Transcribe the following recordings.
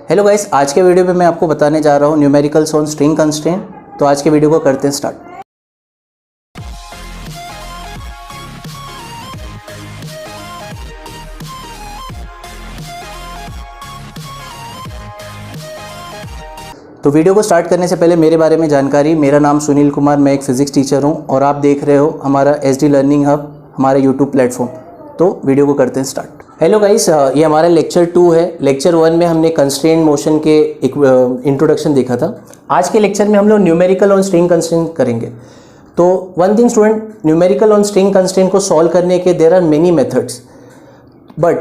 Hello guys, आज के video में मैं आपको बताने जा रहा हूँ न्यूमेरिकल्स ऑन स्ट्रिंग कंस्ट्रेंट। तो आज के वीडियो को करते हैं स्टार्ट। तो वीडियो को स्टार्ट करने से पहले मेरे बारे में जानकारी। मेरा नाम सुनील कुमार, मैं एक फ़िज़िक्स टीचर हूँ और आप देख रहे हो हमारा SD लर्निंग हब, हमारा यूट्यूब प्लेटफॉर्म। तो वीडियो को करते हैं स्टार्ट। हेलो गाइस, ये हमारा लेक्चर 2 है। लेक्चर 1 में हमने कंस्ट्रेंट मोशन के एक इंट्रोडक्शन देखा था। आज के लेक्चर में हम लोग न्यूमेरिकल ऑन स्ट्रिंग कंस्ट्रेंट करेंगे। तो one thing student, numerical on string constraint को सॉल्व करने के there are many methods, but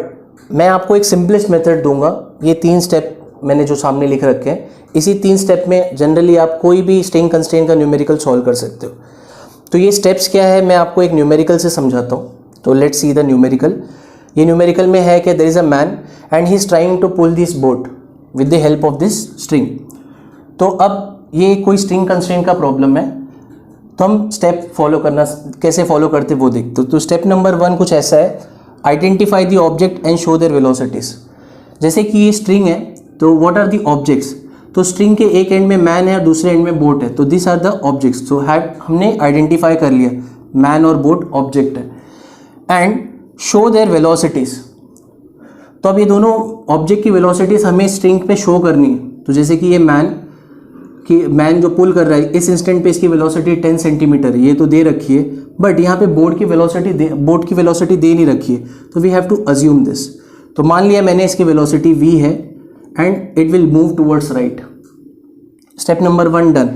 मैं आपको एक सिंपलेस्ट मेथड दूंगा। ये 3 स्टेप मैंने जो सामने लिख रखे हैं, इसी 3 स्टेप में जनरली आप कोई भी स्ट्रिंग कंस्ट्रेंट का न्यूमेरिकल सॉल्व कर सकते हो। तो ये स्टेप्स क्या है, मैं आपको एक न्यूमेरिकल से समझाता हूँ। तो लेट्स सी द न्यूमेरिकल। ये न्यूमेरिकल में है कि there is a man and he is trying to pull this boat with the help of this string. तो अब ये कोई स्ट्रिंग कंस्ट्रेंट का प्रॉब्लम है, तो हम स्टेप फॉलो करना कैसे फॉलो करते वो देखते। तो स्टेप नंबर 1 कुछ ऐसा है, identify the object and show their velocities. जैसे कि ये स्ट्रिंग है, तो व्हाट आर द ऑब्जेक्ट्स। तो स्ट्रिंग के एक एंड में मैन है और दूसरे एंड में बोट है, तो दिस आर द ऑब्जेक्ट्स। तो हमने आइडेंटिफाई कर लिया मैन और बोट ऑब्जेक्ट है। And show their velocities. तो अब ये दोनों ऑब्जेक्ट की वेलोसिटीज हमें स्ट्रिंग पे शो करनी है। तो जैसे कि ये मैन जो पुल कर रहा है, इस इंस्टेंट पे इसकी वेलोसिटी 10 सेंटीमीटर है, ये तो दे रखी है, बट यहाँ पे बोट की वेलोसिटी दे नहीं रखी है। तो we have to assume this. तो मान लिया मैंने इसकी वेलोसिटी v है and it will move towards right. Step number 1 done.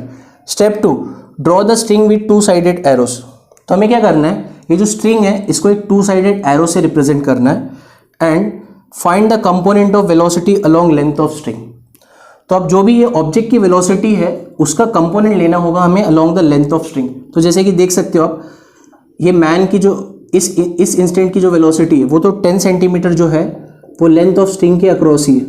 Step 2, draw the string with 2 sided arrows. तो हमें क्या करना है, ये जो स्ट्रिंग है इसको एक 2 साइडेड एरो से रिप्रेजेंट करना है and find the component of velocity along length of string. तो अब जो भी ये ऑब्जेक्ट की वेलोसिटी है उसका कंपोनेंट लेना होगा हमें along the length of string. तो जैसे कि देख सकते हो आप, ये मैन की जो इस इंस्टेंट की जो वेलोसिटी है वो तो 10 सेंटीमीटर जो है वो लेंथ ऑफ स्ट्रिंग के अक्रॉस ही है,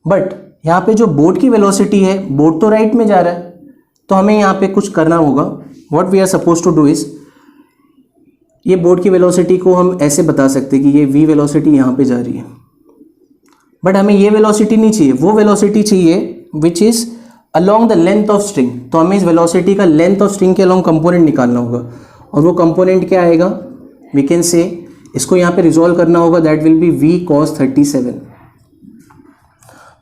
बट यहाँ पे जो बोट की वेलोसिटी है, बोट तो राइट में जा रहा है, तो हमें यहाँ पे कुछ करना होगा। What we are suppose to do is, ये बोट की वेलोसिटी को हम ऐसे बता सकते हैं कि ये v वेलोसिटी यहाँ पे जा रही है, बट हमें ये वेलोसिटी नहीं चाहिए, वो वेलोसिटी चाहिए which is along the length of string. तो हमें इस वेलोसिटी का लेंथ ऑफ स्ट्रिंग के अलोंग कंपोनेंट निकालना होगा, और वो कंपोनेंट क्या आएगा, वी कैन से इसको यहाँ पे रिजॉल्व करना होगा, that will B v cos 37।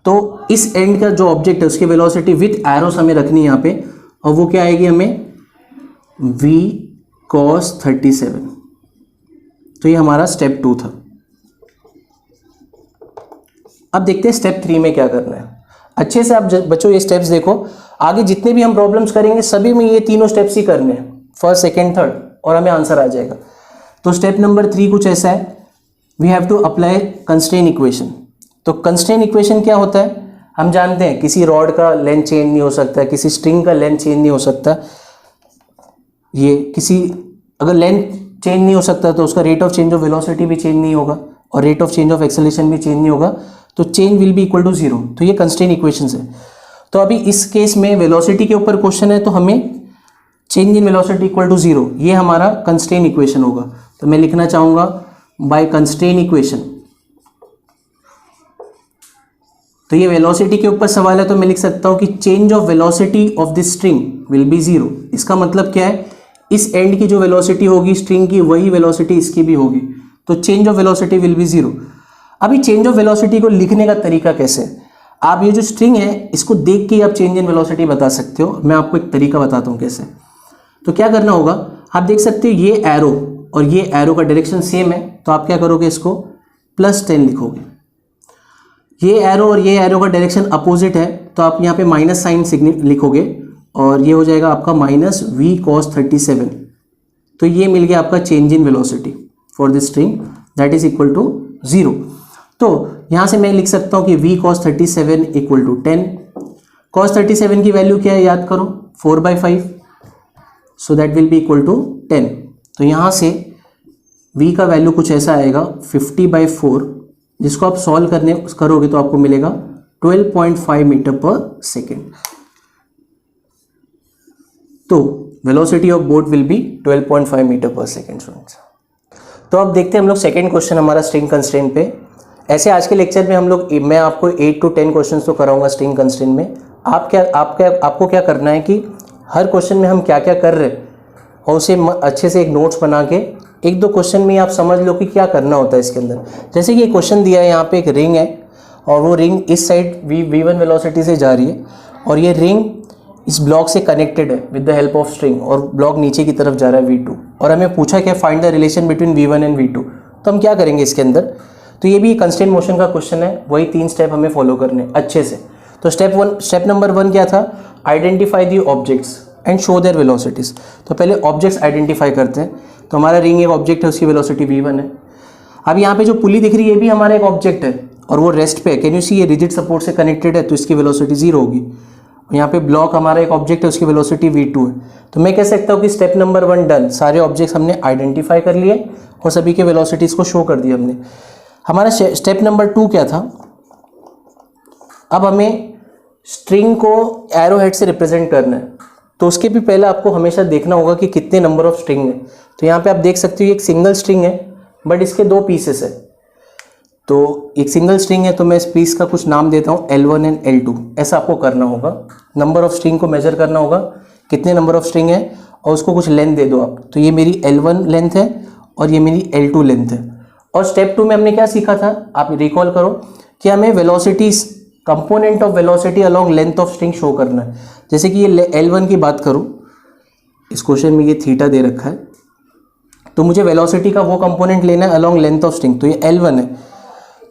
तो इस एंड का जो ऑब्जेक्ट है उसकी वेलोसिटी विथ एरोस हमें रखनी है यहाँ पे, और वो क्या आएगी हमें v cos 37। तो ये हमारा स्टेप 2 था। अब देखते हैं स्टेप 3 में क्या करना है। अच्छे से आप बच्चों ये स्टेप्स देखो, आगे जितने भी हम प्रॉब्लम्स करेंगे सभी में ये तीनों स्टेप्स ही करने हैं, फर्स्ट सेकेंड थर्ड, और हमें आंसर आ जाएगा। तो स्टेप नंबर 3 कुछ ऐसा है, we have to apply constraint equation. तो कंस्ट्रेंट इक्वेशन क्या होता है, हम जानते हैं किसी रॉड का लेंथ चेंज नहीं हो सकता, किसी स्ट्रिंग का लेंथ चेंज नहीं हो सकता। ये अगर लेंथ चेंज नहीं हो सकता तो उसका rate of change of velocity भी चेंज नहीं होगा, और rate of change of acceleration भी चेंज नहीं होगा, तो change will be equal to 0। तो ये कंस्ट्रेंट इक्वेशन है। तो अभी इस केस में वेलोसिटी के ऊपर क्वेश्चन है, तो हमें change in velocity equal to 0, ये हमारा कंस्ट्रेंट इक्वेशन होगा। तो मैं लिखना चाहूँगा बाय कंस्ट्रेंट इक्वेशन। तो ये वेलोसिटी के ऊपर सवाल है, तो मैं लिख सकता हूँ कि change of velocity of this string will be 0। इसका मतलब क्या है, इस एंड की जो वेलोसिटी होगी स्ट्रिंग की, वही वेलोसिटी इसकी भी होगी, तो change of velocity will be 0। अभी चेंज ऑफ वेलोसिटी को लिखने का तरीका कैसे है, आप ये जो स्ट्रिंग है इसको देख के आप चेंज इन वेलोसिटी बता सकते हो। मैं आपको एक तरीका बताता हूँ कैसे। तो क्या करना होगा, आप देख सकते हो ये एरो और ये एरो का डायरेक्शन सेम है, तो आप क्या करोगे, इसको +10 लिखोगे। ये एरो और ये एरो का डायरेक्शन अपोजिट है, तो आप यहाँ पे माइनस साइन लिखोगे, और ये हो जाएगा आपका -v cos 37। तो ये मिल गया आपका change in velocity for this string, that is equal to 0। तो यहाँ से मैं लिख सकता हूँ कि v cos 37 equal to 10। cos 37 की वैल्यू क्या है, याद करो, 4/5, so that will be equal to 10। तो यहाँ से v का वैल्यू कुछ ऐसा आएगा 50/4, जिसको आप सॉल्व करोगे तो आपको मिलेगा 12.5 मीटर पर सेकेंड। तो velocity of boat will be 12.5 meter पर सेकेंड स्टूडेंट्स। तो अब देखते हैं हम लोग सेकेंड क्वेश्चन हमारा स्ट्रिंग कंस्ट्रेंट पे। ऐसे आज के लेक्चर में हम लोग, मैं आपको 8 to 10 क्वेश्चन तो कराऊंगा स्ट्रिंग कंस्ट्रेंट में। आपको क्या करना है कि हर क्वेश्चन में हम क्या क्या कर रहे हैं और उसे अच्छे से एक नोट्स बना के 1-2 क्वेश्चन में आप समझ लो कि क्या करना होता है इसके अंदर। जैसे कि ये क्वेश्चन दिया है, यहाँ पे एक रिंग है और वो रिंग इस साइड v1 वेलोसिटी से जा रही है और ये रिंग इस ब्लॉक से कनेक्टेड है with the help of string, और ब्लॉक नीचे की तरफ जा रहा है v2, और हमें पूछा क्या, find the relation between v1 and v2। तो हम क्या करेंगे इसके अंदर, तो ये भी कंस्ट्रेंट मोशन का क्वेश्चन है, वही 3 स्टेप हमें फॉलो करने अच्छे से। तो स्टेप नंबर 1 क्या था, identify the objects and show their velocities. तो पहले ऑब्जेक्ट्स आइडेंटिफाई करते हैं। तो हमारा रिंग एक ऑब्जेक्ट है, उसकी वेलोसिटी v1 है। अब यहाँ पे जो पुली दिख रही है ये भी हमारा एक ऑब्जेक्ट है और वो रेस्ट पे है। कैन यू सी, ये रिजिड सपोर्ट से कनेक्टेड है तो इसकी वेलोसिटी 0 होगी। यहाँ पे ब्लॉक हमारा एक ऑब्जेक्ट है, उसकी वेलोसिटी v2 है। तो मैं कह सकता हूँ कि स्टेप नंबर 1 डन, सारे ऑब्जेक्ट्स हमने आइडेंटिफाई कर लिए और सभी के वेलोसिटीज को शो कर दिया हमने। हमारा स्टेप नंबर 2 क्या था, अब हमें स्ट्रिंग को एरो हेड से रिप्रेजेंट करना है। तो उसके भी पहले आपको हमेशा देखना होगा कि कितने नंबर ऑफ स्ट्रिंग है। तो यहाँ पे आप देख सकते हो एक सिंगल स्ट्रिंग है बट इसके 2 पीसेस है। तो एक सिंगल स्ट्रिंग है तो मैं इस पीस का कुछ नाम देता हूँ L1 एंड L2। ऐसा आपको करना होगा, नंबर ऑफ स्ट्रिंग को मेजर करना होगा, कितने नंबर ऑफ स्ट्रिंग है और उसको कुछ लेंथ दे दो आप। तो ये मेरी L1 लेंथ है और ये मेरी L2 लेंथ है। और स्टेप 2 में हमने क्या सीखा था, आप रिकॉल करो कि हमें velocities, component of velocity along length of string show करना है। जैसे कि ये L1 की बात करूँ, इस क्वेश्चन में ये थीटा दे रखा है, तो मुझे वेलोसिटी का वो कंपोनेंट लेना है अलोंग लेंथ ऑफ स्ट्रिंग। तो ये L1 है,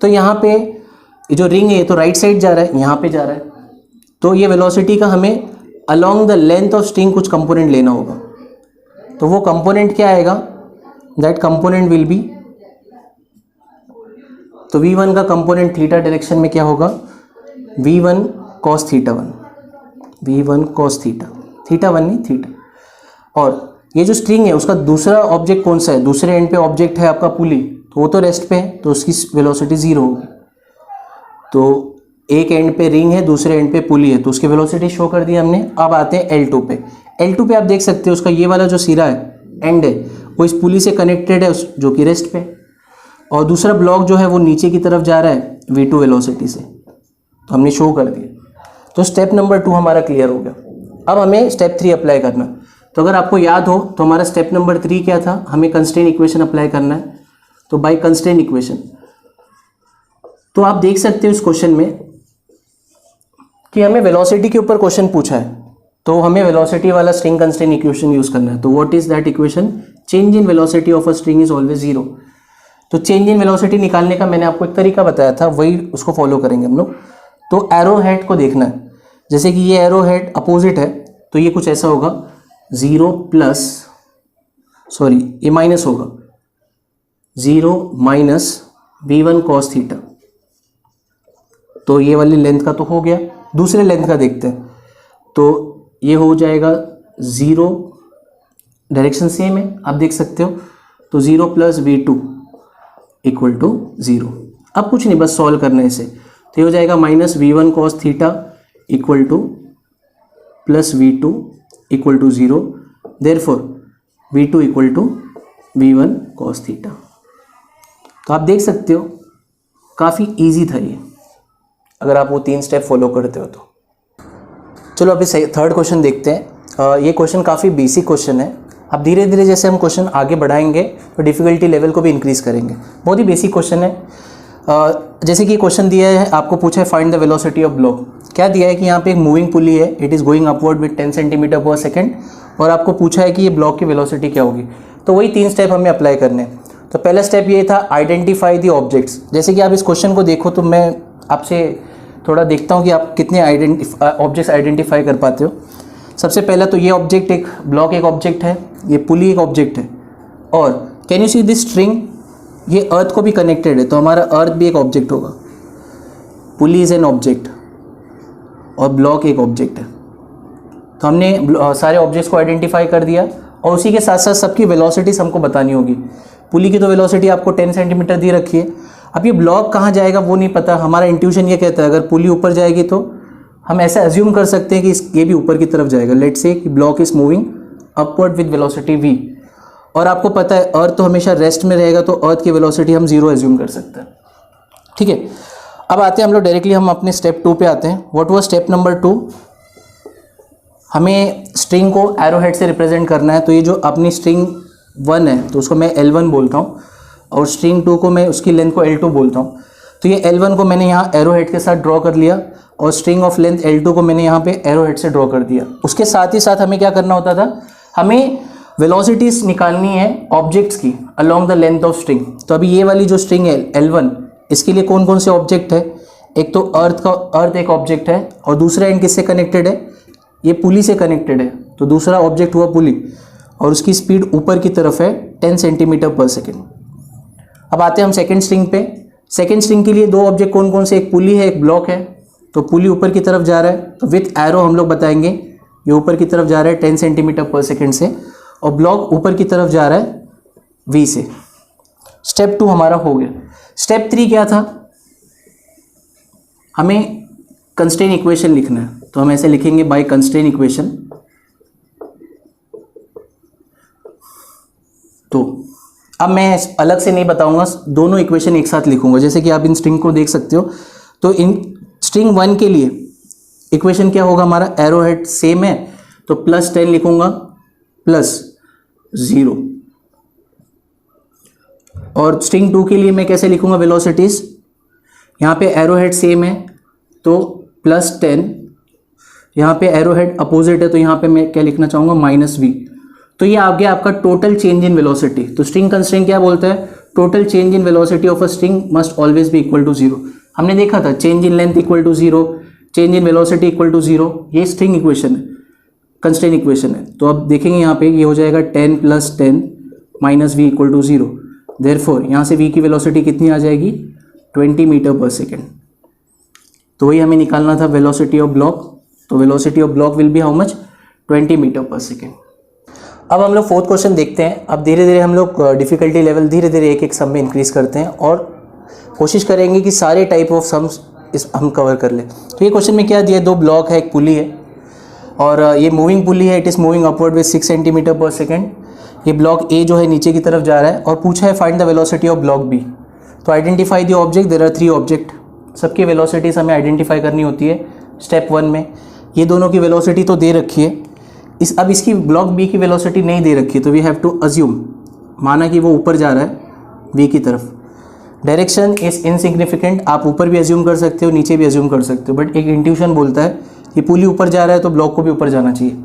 तो यहाँ पे ये जो रिंग है ये तो राइट साइड जा रहा है, यहाँ पे जा रहा है, तो ये वेलोसिटी का हमें along the length of string कुछ कंपोनेंट लेना होगा। तो वो कंपोनेंट क्या आएगा, दैट कंपोनेंट विल बी, तो v1 का कंपोनेंट थीटा डायरेक्शन में क्या होगा, v1 cos theta 1, v1 cos theta, theta 1 नहीं थीटा। और ये जो स्ट्रिंग है उसका दूसरा ऑब्जेक्ट कौन सा है, दूसरे एंड पे ऑब्जेक्ट है आपका पुली, तो वो तो रेस्ट पे है तो उसकी वेलोसिटी 0 होगी। तो एक एंड पे रिंग है, दूसरे एंड पे पुली है, तो उसकी वेलोसिटी शो कर दी हमने। अब आते हैं L2 पे। L2 पे आप देख सकते हो उसका ये वाला जो सिरा है, एंड है, वो इस पुली से कनेक्टेड है जो कि रेस्ट पे, और दूसरा ब्लॉक जो है वो नीचे की तरफ जा रहा है v2 वेलोसिटी से, तो हमने शो कर दिया। तो स्टेप नंबर 2 हमारा क्लियर हो गया। अब हमें स्टेप 3 अप्लाई करना। तो अगर आपको याद हो तो हमारा स्टेप नंबर 3 क्या था, हमें कंस्ट्रेंट इक्वेशन अप्लाई करना है। तो बाय कंस्ट्रेंट इक्वेशन, तो आप देख सकते हो इस क्वेश्चन में कि हमें वेलोसिटी के ऊपर क्वेश्चन पूछा है, तो हमें वेलोसिटी वाला स्ट्रिंग कंस्ट्रेंट इक्वेशन यूज करना है। तो what is that equation, change in velocity of a string is always 0। तो चेंज इन वेलोसिटी निकालने का मैंने आपको एक तरीका बताया था, वही उसको फॉलो करेंगे हम लोग। तो एरो हेड को देखना है, जैसे कि ये एरो हेड अपोजिट है तो ये कुछ ऐसा होगा 0 प्लस, सॉरी ये माइनस होगा 0 माइनस v1 cos थीटा। तो ये वाली लेंथ का तो हो गया, दूसरे लेंथ का देखते हैं। तो ये हो जाएगा 0, डायरेक्शन सेम है आप देख सकते हो, तो 0 प्लस v2 इक्वल टू 0। अब कुछ नहीं, बस सॉल्व करने से तो ये हो जाएगा minus v1 cos theta equal to plus v2 equal to 0, therefore v2 equal to v1 cos theta. तो आप देख सकते हो काफ़ी इजी था ये, अगर आप वो 3 स्टेप फॉलो करते हो तो। चलो अभी थर्ड क्वेश्चन देखते हैं। ये क्वेश्चन काफ़ी बेसिक क्वेश्चन है। अब धीरे धीरे जैसे हम क्वेश्चन आगे बढ़ाएंगे तो डिफ़िकल्टी लेवल को भी इंक्रीज़ करेंगे। बहुत ही बेसिक क्वेश्चन है। जैसे कि क्वेश्चन दिया है, आपको पूछा है find the velocity of block. क्या दिया है कि यहाँ पे एक मूविंग पुली है, it is going upward with 10 centimetre per second, और आपको पूछा है कि ये ब्लॉक की वेलोसिटी क्या होगी। तो वही 3 स्टेप हमें अप्लाई करने हैं। तो पहला स्टेप ये था आइडेंटिफाई द ऑब्जेक्ट्स। जैसे कि आप इस क्वेश्चन को देखो तो मैं आपसे थोड़ा देखता हूँ कि आप कितने ऑब्जेक्ट्स आइडेंटिफाई कर पाते हो। सबसे पहला तो ये ऑब्जेक्ट, एक ब्लॉक एक ऑब्जेक्ट है, ये पुली एक ऑब्जेक्ट है, और can you see this string, ये अर्थ को भी कनेक्टेड है तो हमारा अर्थ भी एक ऑब्जेक्ट होगा। पुली इज एन ऑब्जेक्ट और ब्लॉक एक ऑब्जेक्ट है। तो हमने सारे ऑब्जेक्ट्स को आइडेंटिफाई कर दिया और उसी के साथ साथ सबकी वेलोसिटीज हमको बतानी होगी। पुली की तो वेलोसिटी आपको 10 सेंटीमीटर दी रखी है। अब ये ब्लॉक कहाँ जाएगा वो नहीं पता, हमारा इंट्यूशन ये कहता है अगर पुली ऊपर जाएगी तो हम ऐसा एज्यूम कर सकते हैं कि ये भी ऊपर की तरफ जाएगा। लेट्स से कि block is moving upward with velocity v, और आपको पता है अर्थ तो हमेशा रेस्ट में रहेगा तो अर्थ की वेलोसिटी हम 0 एज्यूम कर सकते हैं। ठीक है, अब आते हैं हम लोग डायरेक्टली हम अपने स्टेप 2 पे आते हैं। What was step number 2? हमें स्ट्रिंग को एरो हेड से रिप्रेजेंट करना है। तो ये जो अपनी स्ट्रिंग 1 है तो उसको मैं L1 बोलता हूँ, और स्ट्रिंग 2 को मैं उसकी लेंथ को L2 बोलता हूँ। तो ये L1 को मैंने यहाँ एरो हेड के साथ ड्रॉ कर लिया, और स्ट्रिंग ऑफ लेंथ L2 को मैंने यहाँ पे एरो हेड से ड्रॉ कर दिया। उसके साथ ही साथ हमें क्या करना होता था, हमें वेलोसिटीज निकालनी है ऑब्जेक्ट्स की along the length of string. तो अभी ये वाली जो स्ट्रिंग है L1, इसके लिए कौन कौन से ऑब्जेक्ट है? एक तो अर्थ एक ऑब्जेक्ट है, और दूसरा एंड किससे कनेक्टेड है? ये पुली से कनेक्टेड है। तो दूसरा ऑब्जेक्ट हुआ पुली, और उसकी स्पीड ऊपर की तरफ है 10 सेंटीमीटर पर सेकेंड। अब आते हैं हम सेकेंड स्ट्रिंग पे। सेकेंड स्ट्रिंग के लिए दो ऑब्जेक्ट कौन कौन से? एक पुली है, एक ब्लॉक है। तो पुली ऊपर की तरफ जा रहा है, तो विथ एरो हम लोग बताएंगे ये ऊपर की तरफ जा रहा है 10 सेंटीमीटर पर सेकेंड से, और ब्लॉक ऊपर की तरफ जा रहा है v से। स्टेप 2 हमारा हो गया। स्टेप 3 क्या था? हमें कंस्ट्रेन इक्वेशन लिखना है। तो हम ऐसे लिखेंगे बाय कंस्ट्रेन इक्वेशन। तो अब मैं अलग से नहीं बताऊंगा, दोनों इक्वेशन एक साथ लिखूंगा। जैसे कि आप इन स्ट्रिंग को देख सकते हो, तो इन स्ट्रिंग 1 के लिए इक्वेशन क्या होगा हमारा? एरो हेड सेम है तो +10 लिखूंगा +0। और स्ट्रिंग 2 के लिए मैं कैसे लिखूंगा वेलोसिटीज? यहाँ पे एरो हेड सेम है तो +10, यहाँ पे एरो हेड अपोजिट है तो यहाँ पे मैं क्या लिखना चाहूँगा? -v। तो ये आ गया आपका टोटल चेंज इन वेलोसिटी। तो स्ट्रिंग कंस्ट्रेंट क्या बोलता है? Total change in velocity of a string must always be equal to 0। हमने देखा था change in length equal to 0, change in velocity equal to 0। ये स्ट्रिंग इक्वेशन है, कंस्ट्रेंट इक्वेशन है। तो अब देखेंगे यहाँ पे ये हो जाएगा 10 + 10 -v इक्वल टू 0। देयरफॉर यहाँ से v की वेलोसिटी कितनी आ जाएगी? 20 मीटर पर सेकेंड। तो वही हमें निकालना था वेलोसिटी ऑफ ब्लॉक। तो velocity of block will be how much? 20 meter पर सेकेंड। अब हम लोग फोर्थ क्वेश्चन देखते हैं। अब धीरे धीरे हम लोग डिफिकल्टी लेवल धीरे धीरे एक एक सम में इंक्रीज करते हैं, और कोशिश करेंगे कि सारे टाइप ऑफ सम्स इस हम कवर कर लें। तो ये क्वेश्चन में क्या दिया? दो ब्लॉक है, एक पुली है, और ये मूविंग पुली है। It is moving upward with 6 centimetre per second. ये ब्लॉक ए जो है नीचे की तरफ जा रहा है, और पूछा है find the velocity of block B. तो identify the object. There are 3 object, सबकी वेलोसिटीज हमें आइडेंटिफाई करनी होती है स्टेप 1 में। ये दोनों की वेलोसिटी तो दे रखी है, अब इसकी ब्लॉक बी की वेलोसिटी नहीं दे रखी, तो वी हैव टू अज्यूम, माना कि वो ऊपर जा रहा है वी की तरफ। डायरेक्शन इज इनसिग्निफिकेंट, आप ऊपर भी अज्यूम कर सकते हो, नीचे भी अज्यूम कर सकते हो, बट एक इंट्यूशन बोलता है कि पुली ऊपर जा रहा है तो ब्लॉक को भी ऊपर जाना चाहिए।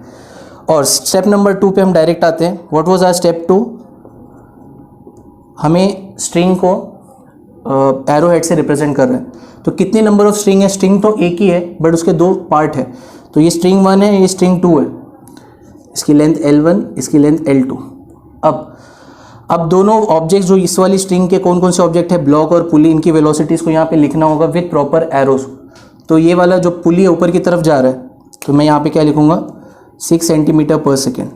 और स्टेप नंबर 2 पे हम डायरेक्ट आते हैं। What was our step 2? हमें स्ट्रिंग को एरो हेड से रिप्रेजेंट कर रहे हैं। तो कितने नंबर ऑफ स्ट्रिंग है? स्ट्रिंग तो एक ही है, बट उसके 2 पार्ट है। तो ये स्ट्रिंग 1 है, ये स्ट्रिंग 2 है। इसकी लेंथ L1, इसकी लेंथ L2। अब दोनों ऑब्जेक्ट्स जो इस वाली स्ट्रिंग के कौन कौन से ऑब्जेक्ट है? ब्लॉक और पुली। इनकी वेलोसिटीज़ को यहाँ पे लिखना होगा विद प्रॉपर एरोज। तो ये वाला जो पुली है ऊपर की तरफ जा रहा है, तो मैं यहाँ पे क्या लिखूँगा? 6 सेंटीमीटर पर सेकेंड।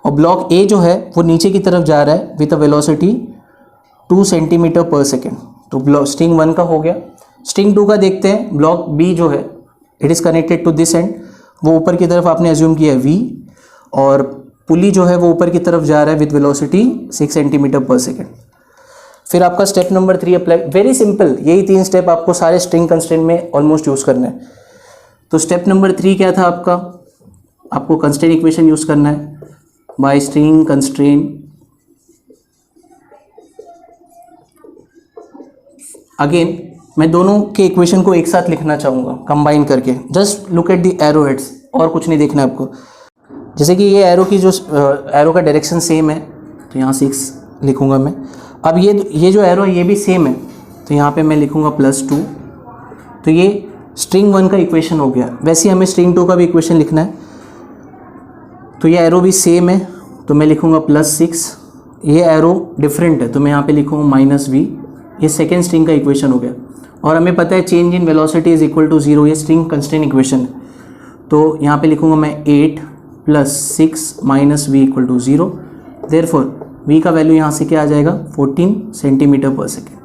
और ब्लॉक ए जो है वो नीचे की तरफ जा रहा है with a velocity 2 centimetre per second. तो ब्लॉक स्ट्रिंग 1 का हो गया। स्ट्रिंग 2 का देखते हैं। ब्लॉक बी जो है it is connected to this end, वो ऊपर की तरफ आपने एज्यूम किया है v, और पुली जो है वो ऊपर की तरफ जा रहा है with velocity 6 centimetre per second. फिर आपका step number 3 apply. Very simple, यही 3 स्टेप आपको सारे स्ट्रिंग कंस्ट्रेंट में ऑलमोस्ट यूज़ करना है। तो स्टेप नंबर 3 क्या था आपका? आपको कंस्ट्रेंट इक्वेशन यूज़ करना है बाय स्ट्रिंग कंस्ट्रेंट। अगेन मैं दोनों के इक्वेशन को एक साथ लिखना चाहूँगा कंबाइन करके। Just look at the arrow heads, और कुछ नहीं देखना है आपको। जैसे कि ये एरो की जो एरो का डायरेक्शन सेम है, तो यहाँ 6 लिखूँगा मैं। अब ये जो एरो है ये भी सेम है, तो यहाँ पे मैं लिखूँगा +2। तो ये स्ट्रिंग 1 का इक्वेशन हो गया। वैसे ही हमें स्ट्रिंग 2 का भी इक्वेशन लिखना है। तो ये एरो भी सेम है, तो मैं लिखूँगा +6। ये एरो डिफरेंट है, तो मैं यहाँ पे लिखूँगा -v। ये सेकेंड स्ट्रिंग का इक्वेशन हो गया। और हमें पता है change in velocity is equal to 0, ये स्ट्रिंग कंस्ट्रेंट इक्वेशन है। तो यहाँ पे लिखूँगा मैं 8 + 6 - v equal to 0। Therefore v का वैल्यू यहाँ से क्या आ जाएगा? 14 सेंटीमीटर पर सेकेंड।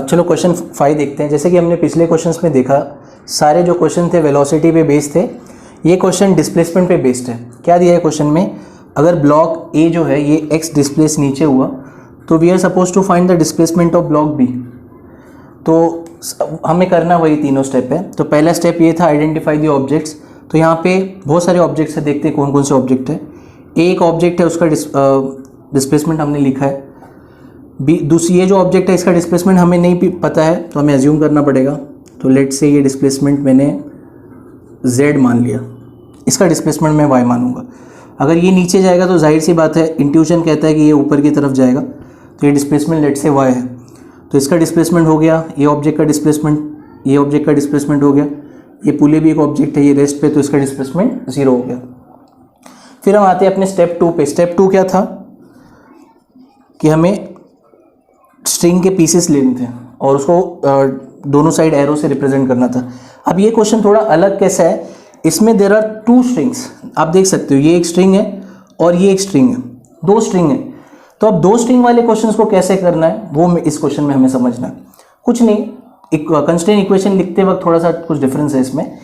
चलो क्वेश्चन 5 देखते हैं। जैसे कि हमने पिछले क्वेश्चंस में देखा, सारे जो क्वेश्चन थे वेलोसिटी पे बेस्ड थे। ये क्वेश्चन डिस्प्लेसमेंट पे बेस्ड है। क्या दिया है क्वेश्चन में? अगर ब्लॉक ए जो है ये x डिस्प्लेस नीचे हुआ, तो we are suppose to find the displacement of block B. तो हमें करना वही तीनों स्टेप है। तो पहला स्टेप ये था आइडेंटिफाई द ऑब्जेक्ट्स। तो यहाँ पे बहुत सारे ऑब्जेक्ट्स हैं, देखते हैं कौन कौन से ऑब्जेक्ट है। एक ऑब्जेक्ट है, उसका डिस्प्लेसमेंट हमने लिखा है। बी दूसरी, ये जो ऑब्जेक्ट है इसका डिस्प्लेसमेंट हमें नहीं पता है, तो हमें एज्यूम करना पड़ेगा। तो लेट से ये डिस्प्लेसमेंट मैंने z मान लिया, इसका डिस्प्लेसमेंट मैं y मानूंगा। अगर ये नीचे जाएगा तो जाहिर सी बात है, इंट्यूशन कहता है कि ये ऊपर की तरफ जाएगा, तो ये डिस्प्लेसमेंट लेट से y है, तो इसका डिस्प्लेसमेंट हो गया। ये ऑब्जेक्ट का डिस्प्लेसमेंट, ये ऑब्जेक्ट का डिस्प्लेसमेंट हो गया। ये पुले भी एक ऑब्जेक्ट है, ये रेस्ट पे, तो इसका डिस्प्लेसमेंट 0 हो गया। फिर हम आते हैं अपने स्टेप 2 पे। स्टेप 2 क्या था कि हमें स्ट्रिंग के पीसेस लेने थे और उसको दोनों साइड एरो से रिप्रेजेंट करना था। अब ये क्वेश्चन थोड़ा अलग कैसा है, इसमें देयर आर 2 स्ट्रिंग्स, आप देख सकते हो ये एक स्ट्रिंग है और ये एक स्ट्रिंग है, 2 स्ट्रिंग है। तो अब 2 स्ट्रिंग वाले क्वेश्चंस को कैसे करना है वो इस क्वेश्चन में हमें समझना है। कुछ नहीं, एक कंस्ट्रेंट इक्वेशन लिखते वक्त थोड़ा सा कुछ डिफरेंस है इसमें,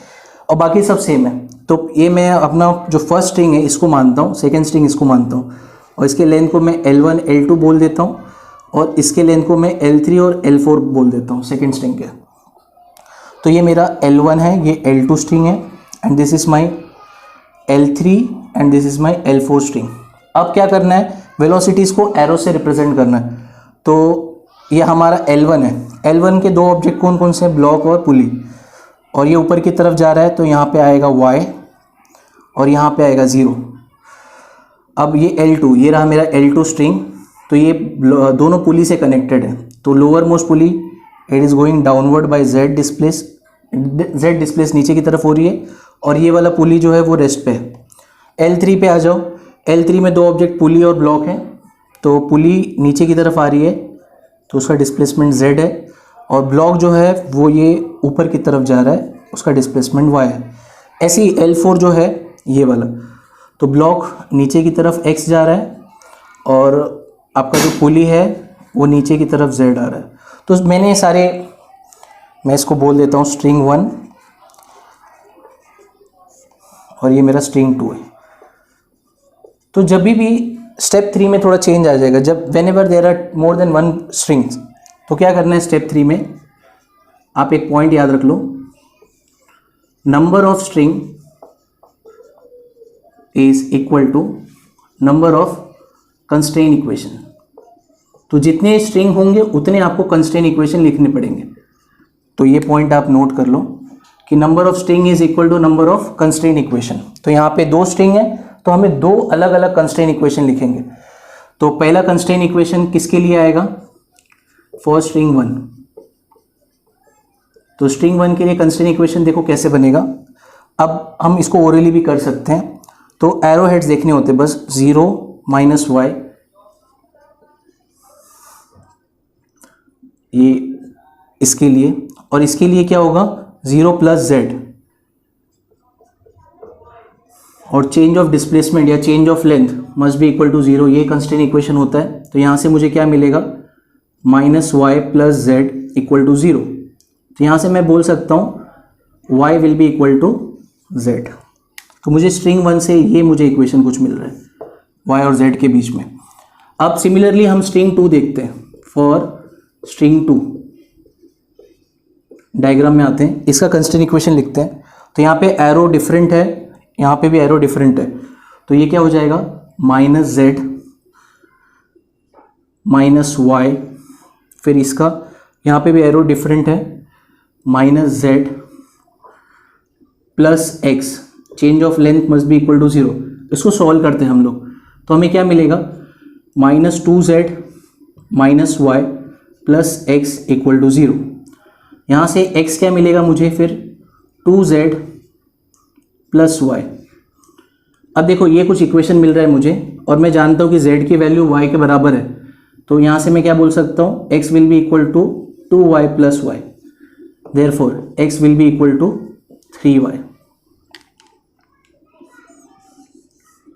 और बाकी सब सेम है। तो ये मैं अपना जो फर्स्ट स्ट्रिंग है इसको मानता हूँ, सेकेंड स्ट्रिंग इसको मानता हूँ, और इसके लेंथ को मैं L1 L2 बोल देता हूँ, और इसके लेंथ को मैं L3 और L4 बोल देता हूँ सेकेंड स्ट्रिंग के। तो ये मेरा L1 है, ये L2 स्ट्रिंग है, and this is my L3 and this is my L4 string. अब क्या करना है, वेलोसिटीज़ को एरो से रिप्रेजेंट करना है। तो ये हमारा L1 है। L1 के 2 ऑब्जेक्ट कौन कौन से हैं, ब्लॉक और पुली, और ये ऊपर की तरफ जा रहा है, तो यहाँ पे आएगा y और यहाँ पे आएगा 0। अब ये L2, ये रहा मेरा L2 स्ट्रिंग, तो ये दोनों पुली से कनेक्टेड है। तो lower most pulley it is going downward by z displace नीचे की तरफ हो रही है, और ये वाला पुली जो है वो रेस्ट पे है। L3 पे आ जाओ, L3 में 2 ऑब्जेक्ट पुली और ब्लॉक है, तो पुली नीचे की तरफ आ रही है, तो उसका डिस्प्लेसमेंट z है, और ब्लॉक जो है वो ये ऊपर की तरफ जा रहा है, उसका डिस्प्लेसमेंट y है। ऐसे ही L4 जो है ये वाला, तो ब्लॉक नीचे की तरफ x जा रहा है, और आपका जो पुली है वो नीचे की तरफ z आ रहा है। तो मैंने सारे, मैं इसको बोल देता हूँ स्ट्रिंग 1, और ये मेरा स्ट्रिंग 2 है। तो जब भी स्टेप 3 में थोड़ा चेंज आ जाएगा, जब whenever there are more than 1 strings, तो क्या करना है स्टेप 3 में, आप एक पॉइंट याद रख लो, number of string is equal to number of constraint equation. तो जितने स्ट्रिंग होंगे उतने आपको कंस्ट्रेंट इक्वेशन लिखने पड़ेंगे। तो ये पॉइंट आप नोट कर लो कि number of string is equal to number of constraint equation. तो यहाँ पे 2 स्ट्रिंग है, तो हमें 2 अलग अलग कंस्ट्रेंट इक्वेशन लिखेंगे। तो पहला कंस्ट्रेंट इक्वेशन किसके लिए आएगा, फॉर स्ट्रिंग 1। तो स्ट्रिंग 1 के लिए कंस्ट्रेंट इक्वेशन देखो कैसे बनेगा। अब हम इसको ओरली भी कर सकते हैं। तो एरो हेड्स देखने होते बस, 0 -y, ये इसके लिए, और इसके लिए क्या होगा 0 + z, और चेंज ऑफ डिस्प्लेसमेंट या change of length must be equal to 0। ये कंस्ट्रेंट इक्वेशन होता है। तो यहाँ से मुझे क्या मिलेगा, -y + z इक्वल टू 0। तो यहाँ से मैं बोल सकता हूँ y will be equal to z। तो मुझे स्ट्रिंग 1 से ये मुझे इक्वेशन कुछ मिल रहा है y और z के बीच में। अब सिमिलरली हम स्ट्रिंग 2 देखते हैं। फॉर स्ट्रिंग 2 डायग्राम में आते हैं, इसका कंस्ट्रेंट इक्वेशन लिखते हैं। तो यहाँ पे एरो डिफरेंट है, यहाँ पे भी एरो डिफरेंट है, तो ये क्या हो जाएगा, -z -y, फिर इसका यहाँ पे भी एरो डिफरेंट है, -z + x, change of length must be equal to 0। इसको सॉल्व करते हैं हम लोग, तो हमें क्या मिलेगा, -2z -y + x equal to 0। यहाँ से x क्या मिलेगा मुझे, फिर 2z + y। अब देखो ये कुछ इक्वेशन मिल रहा है मुझे, और मैं जानता हूँ कि z की वैल्यू y के बराबर है। तो यहाँ से मैं क्या बोल सकता हूँ, x will be equal to 2y + y, therefore x will be equal to 3y।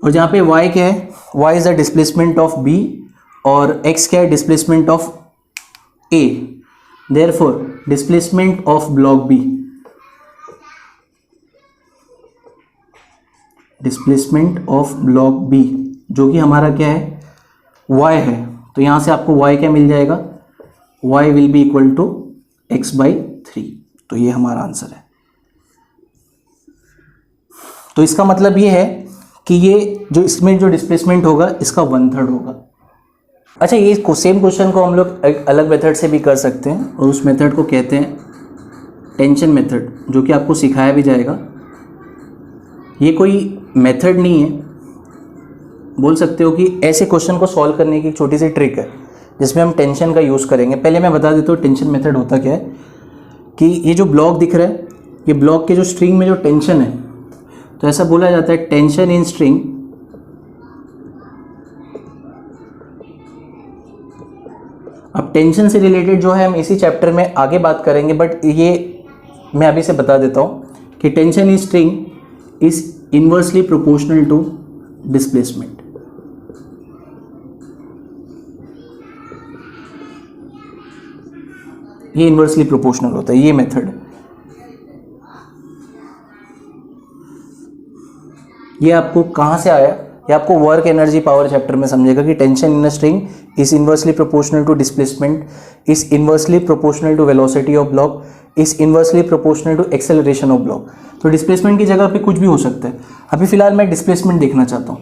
और जहाँ पे y क्या है, y is the displacement of b, और x क्या है, displacement of a। Therefore displacement of block b, displacement of block b जो कि हमारा क्या है, y है। तो यहाँ से आपको y क्या मिल जाएगा, y will be equal to x/3। तो ये हमारा आंसर है। तो इसका मतलब ये है कि ये जो इसमें जो डिस्प्लेसमेंट होगा इसका 1/3 होगा। अच्छा, ये सेम क्वेश्चन को हम लोग एक अलग मेथड से भी कर सकते हैं और उस मेथड को कहते हैं टेंशन मेथड, जो कि आपको सिखाया भी जाएगा। ये कोई मेथड नहीं है, बोल सकते हो कि ऐसे क्वेश्चन को सॉल्व करने की एक छोटी सी ट्रिक है जिसमें हम टेंशन का यूज़ करेंगे। पहले मैं बता देता हूँ टेंशन मेथड होता क्या है कि ये जो ब्लॉक दिख रहा है, ये ब्लॉक के जो स्ट्रिंग में जो टेंशन है, तो ऐसा बोला जाता है टेंशन इन स्ट्रिंग अब टेंशन से रिलेटेड जो है हम इसी चैप्टर में आगे बात करेंगे, बट ये मैं अभी से बता देता हूँ कि tension in string is inversely proportional to displacement. ये इनवर्सली प्रोपोर्शनल होता है, ये मेथड। ये आपको कहाँ से आया, ये आपको वर्क एनर्जी पावर चैप्टर में समझेगा कि tension in a string is inversely proportional to displacement, is inversely proportional to velocity of block, is inversely proportional to acceleration of block. तो डिस्प्लेसमेंट की जगह पे कुछ भी हो सकता है। अभी फिलहाल मैं डिस्प्लेसमेंट देखना चाहता हूँ,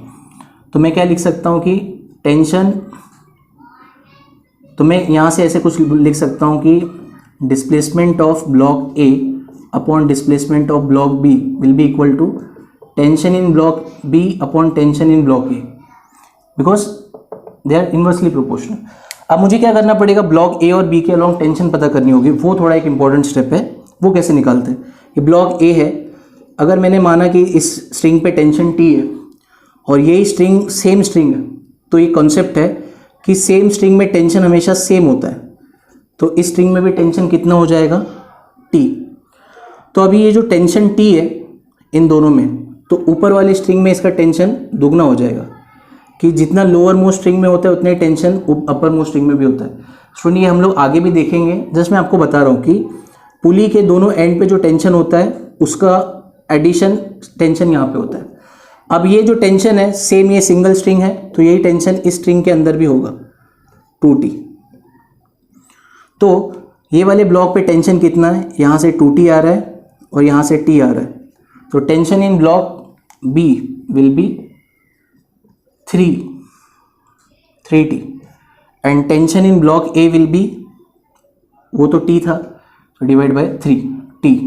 तो मैं क्या लिख सकता हूँ कि टेंशन, तो मैं यहाँ से ऐसे कुछ लिख सकता हूँ कि displacement of block A upon displacement of block B will be equal to tension in block B upon tension in block A, because they are inversely proportional. अब मुझे क्या करना पड़ेगा, ब्लॉक ए और बी के अलॉन्ग टेंशन पता करनी होगी। वो थोड़ा एक इंपॉर्टेंट स्टेप है, वो कैसे निकालते हैं। ये ब्लॉक ए है, अगर मैंने माना कि इस स्ट्रिंग पे टेंशन टी है और यही स्ट्रिंग सेम स्ट्रिंग है, तो ये कॉन्सेप्ट है कि सेम स्ट्रिंग में टेंशन हमेशा सेम होता है, तो इस स्ट्रिंग में भी टेंशन कितना हो जाएगा, टी। तो अभी ये जो टेंशन टी है इन दोनों में, तो ऊपर वाली स्ट्रिंग में इसका टेंशन दुगना हो जाएगा, कि जितना लोअर मोस्ट स्ट्रिंग में होता है उतना ही टेंशन अपर मोस्ट स्ट्रिंग में भी होता है। सुनिए, हम लोग आगे भी देखेंगे, जस्ट मैं आपको बता रहा हूँ कि पुली के दोनों एंड पे जो टेंशन होता है उसका एडिशन टेंशन यहाँ पे होता है। अब ये जो टेंशन है सेम, ये सिंगल स्ट्रिंग है, तो यही टेंशन इस स्ट्रिंग के अंदर भी होगा 2T। तो ये वाले ब्लॉक पे टेंशन कितना है, यहाँ से 2T आ रहा है और यहाँ से T आ रहा है, तो tension in block B will be 3T and tension in block A will be, वो तो T था, तो डिवाइड बाय 3T।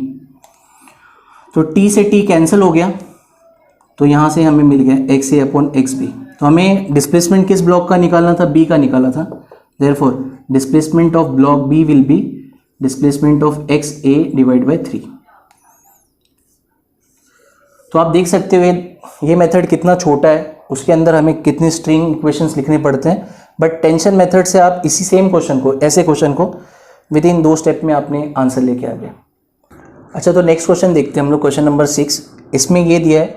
तो T से T कैंसिल हो गया, तो यहाँ से हमें मिल गया XA अपॉन XB। तो हमें डिस्प्लेसमेंट किस ब्लॉक का निकालना था, B का निकाला था। Therefore displacement of block B will be displacement of XA divide by 3। तो आप देख सकते हो ये मेथड कितना छोटा है, उसके अंदर हमें कितनी स्ट्रिंग इक्वेशंस लिखने पड़ते हैं, बट टेंशन मेथड से आप इसी सेम क्वेश्चन को, ऐसे क्वेश्चन को विद इन 2 स्टेप में आपने आंसर लेके आ गया। अच्छा, तो नेक्स्ट क्वेश्चन देखते हैं हम लोग, क्वेश्चन नंबर 6। इसमें ये दिया है,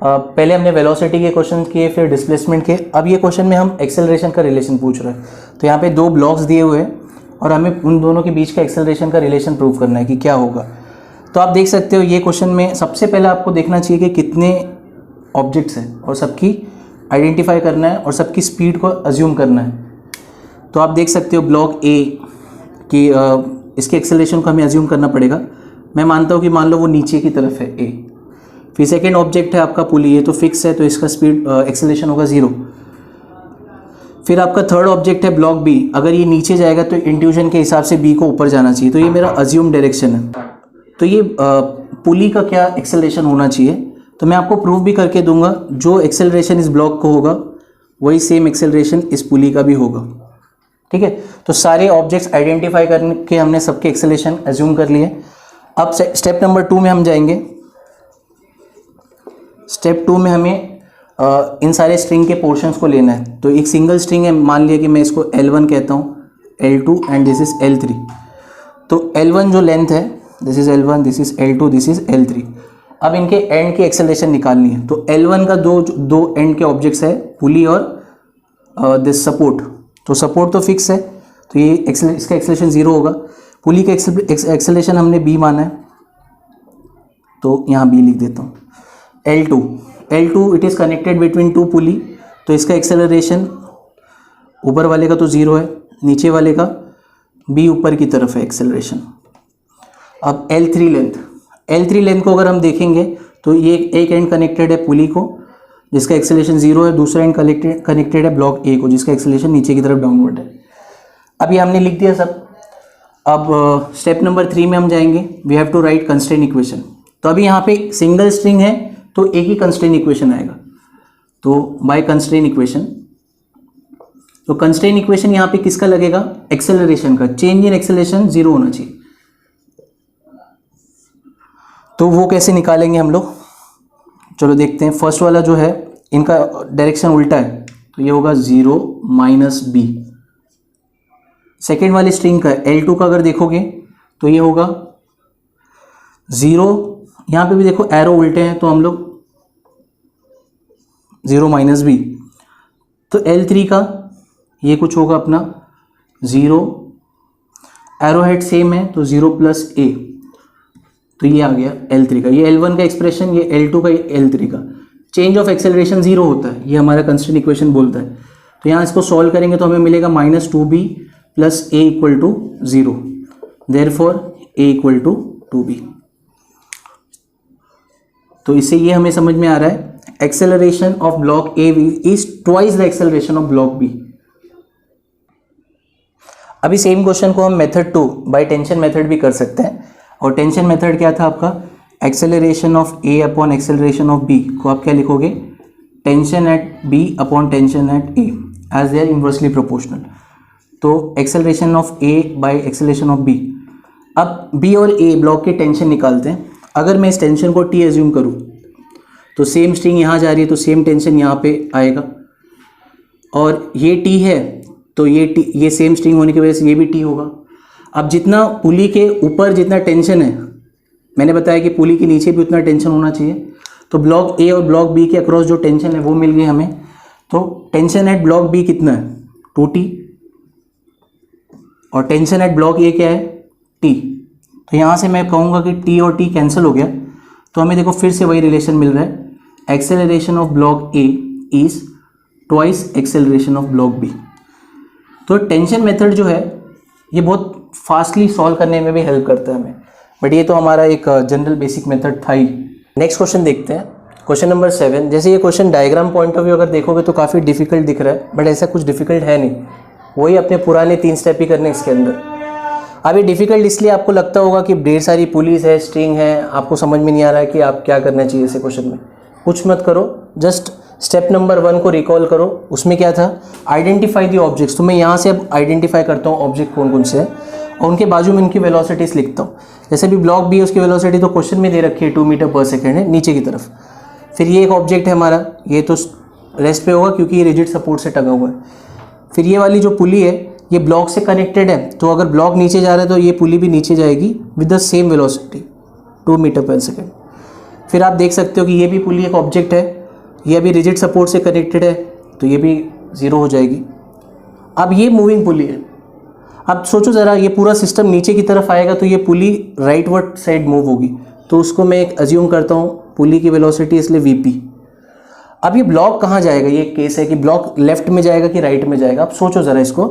पहले हमने वेलोसिटी के क्वेश्चन किए, फिर डिस्प्लेसमेंट के। अब ये क्वेश्चन में हम एक्सेलरेशन का रिलेशन पूछ रहे हैं। तो यहाँ पे 2 ब्लॉक्स दिए हुए हैं और हमें उन दोनों के बीच का एक्सेलरेशन का रिलेशन प्रूव करना है कि क्या होगा। तो आप देख सकते हो ये क्वेश्चन में सबसे पहले आपको देखना चाहिए कि कितने ऑब्जेक्ट्स हैं और सबकी आइडेंटिफाई करना है और सबकी स्पीड को अज्यूम करना है। तो आप देख सकते हो ब्लॉक ए की इसके एक्सेलरेशन को हमें अज्यूम करना पड़ेगा। मैं मानता हूँ कि मान लो वो नीचे की तरफ है ए। फिर सेकेंड ऑब्जेक्ट है आपका पुली, ये तो फिक्स है, तो इसका स्पीड एक्सेलरेशन होगा 0। फिर आपका थर्ड ऑब्जेक्ट है ब्लॉक बी, अगर ये नीचे जाएगा तो इंट्यूशन के हिसाब से बी को ऊपर जाना चाहिए, तो ये मेरा अज्यूम डायरेक्शन है। तो ये पुली का क्या एक्सेलरेशन होना चाहिए, तो मैं आपको प्रूव भी करके दूंगा। जो एक्सेलरेशन इस ब्लॉक को होगा वही सेम एक्सेलरेशन इस पुली का भी होगा, ठीक है। तो सारे ऑब्जेक्ट्स आइडेंटिफाई करके हमने सबके एक्सेलरेशन अज्यूम कर लिए। अब स्टेप नंबर 2 में हम जाएंगे। स्टेप 2 में हमें इन सारे स्ट्रिंग के पोर्शंस को लेना है। तो एक सिंगल स्ट्रिंग है, मान लिया कि मैं इसको L1 कहता हूँ, L2 and this is L3। तो L1 जो लेंथ है, this is L1, this is L2, this is L3। अब इनके एंड की एक्सेलरेशन निकालनी है। तो L1 का दो एंड के ऑब्जेक्ट्स है, पुली और दिस सपोर्ट। तो सपोर्ट तो फिक्स है, तो ये इसका एक्सेलरेशन 0 होगा। पुली का एक्सेलरेशन हमने B माना है, तो यहाँ B लिख देता हूँ। L2 it is connected between 2 पुली, तो इसका एक्सेलरेशन ऊपर वाले का तो 0 है, नीचे वाले का b ऊपर की तरफ है एक्सेलरेशन। अब L3 लेंथ को अगर हम देखेंगे तो ये एक एंड कनेक्टेड है पुली को जिसका एक्सेलरेशन 0 है, दूसरा एंड कनेक्टेड है ब्लॉक ए को जिसका एक्सेलरेशन नीचे की तरफ डाउनवर्ड है। अब ये हमने लिख दिया सब। अब स्टेप नंबर 3 में हम जाएंगे, we have to write constraint equation. तो अभी यहाँ पे सिंगल स्ट्रिंग है तो एक ही कंस्ट्रेंट इक्वेशन आएगा, तो बाय कंस्ट्रेंट इक्वेशन। तो कंस्ट्रेंट इक्वेशन यहाँ पे किसका लगेगा, एक्सेलरेशन का, चेंज इन एक्सेलरेशन 0 होना चाहिए। तो वो कैसे निकालेंगे हम लोग, चलो देखते हैं। फर्स्ट वाला जो है इनका डायरेक्शन उल्टा है तो ये होगा 0 - b। सेकेंड वाली स्ट्रिंग का L2 का अगर देखोगे तो ये होगा 0, यहाँ पे भी देखो एरो उल्टे हैं तो हम लोग 0 - b। तो L3 का ये कुछ होगा अपना 0, एरो हेड सेम है तो 0 + a, तो ये आ गया L3 का। ये L1 का एक्सप्रेशन, ये L2 का, ये L3 का। चेंज ऑफ एक्सेलरेशन 0 होता है, ये हमारा कंस्ट्रेंट इक्वेशन बोलता है। तो यहाँ इसको सॉल्व करेंगे तो हमें मिलेगा -2b + a = 0, therefore a = 2b। तो इससे ये हमें समझ में आ रहा है acceleration of block A is twice the acceleration of block B. अभी सेम क्वेश्चन को हम मेथड 2 बाय टेंशन मेथड भी कर सकते हैं। और टेंशन मेथड क्या था आपका, acceleration of A upon acceleration of B को आप क्या लिखोगे, tension at B upon tension at A as they are inversely proportional. तो acceleration of A by acceleration of B. अब बी और ए ब्लॉक के टेंशन निकालते हैं। अगर मैं इस टेंशन को टी एज्यूम करूँ तो सेम स्ट्रिंग यहाँ जा रही है तो सेम टेंशन यहाँ पे आएगा, और ये टी है तो ये सेम स्ट्रिंग होने की वजह से ये भी टी होगा। अब जितना पुली के ऊपर जितना टेंशन है, मैंने बताया कि पुली के नीचे भी उतना टेंशन होना चाहिए, तो ब्लॉक ए और ब्लॉक बी के अक्रॉस जो टेंशन है वो मिल गई हमें। तो टेंशन एट ब्लॉक बी कितना है, 2t, और टेंशन एट ब्लॉक ए क्या है, t। तो यहाँ से मैं कहूँगा कि t और t कैंसिल हो गया, तो हमें देखो फिर से वही रिलेशन मिल रहा है, acceleration of block A is twice acceleration of block B. तो टेंशन मेथड जो है ये बहुत फास्टली सॉल्व करने में भी हेल्प करता है हमें, बट ये तो हमारा एक जनरल बेसिक मेथड था ही। नेक्स्ट क्वेश्चन देखते हैं, क्वेश्चन नंबर 7। जैसे ये question diagram point of view अगर देखोगे तो काफ़ी डिफिकल्ट दिख रहा है, बट ऐसा कुछ डिफिकल्ट है नहीं, वही अपने पुराने 3 स्टेप ही करने इसके अंदर। अब ये डिफिकल्ट इसलिए आपको लगता होगा कि ढेर सारी पुलिस है, स्ट्रिंग है, आपको समझ में नहीं आ रहा है कि आप क्या करना चाहिए ऐसे क्वेश्चन में। कुछ मत करो, जस्ट स्टेप नंबर 1 को रिकॉल करो। उसमें क्या था, आइडेंटिफाई दी ऑब्जेक्ट्स। तो मैं यहाँ से अब आइडेंटिफाई करता हूँ ऑब्जेक्ट कौन कौन से है और उनके बाजू में उनकी वेलोसिटीज लिखता हूँ। जैसे भी ब्लॉक बी है उसकी वेलोसिटी तो क्वेश्चन में दे रखी है 2 मीटर/सेकंड है नीचे की तरफ। फिर ये एक ऑब्जेक्ट है हमारा, ये तो रेस्ट पे होगा क्योंकि ये रिजिड सपोर्ट से टंगा हुआ है। फिर ये वाली जो पुली है ये ब्लॉक से कनेक्टेड है, तो अगर ब्लॉक नीचे जा रहा है तो ये पुली भी नीचे जाएगी with the same velocity 2 metre per second. फिर आप देख सकते हो कि ये भी पुली एक ऑब्जेक्ट है, ये अभी रिजिड सपोर्ट से कनेक्टेड है तो ये भी 0 हो जाएगी। अब ये मूविंग पुली है। अब सोचो ज़रा, ये पूरा सिस्टम नीचे की तरफ आएगा तो ये पुली राइटवर्ड साइड मूव होगी, तो उसको मैं एक अज्यूम करता हूँ पुली की वेलोसिटी इसलिए वीपी। अब ये ब्लॉक कहाँ जाएगा, ये केस है कि ब्लॉक लेफ्ट में जाएगा कि राइट में जाएगा। अब सोचो ज़रा इसको,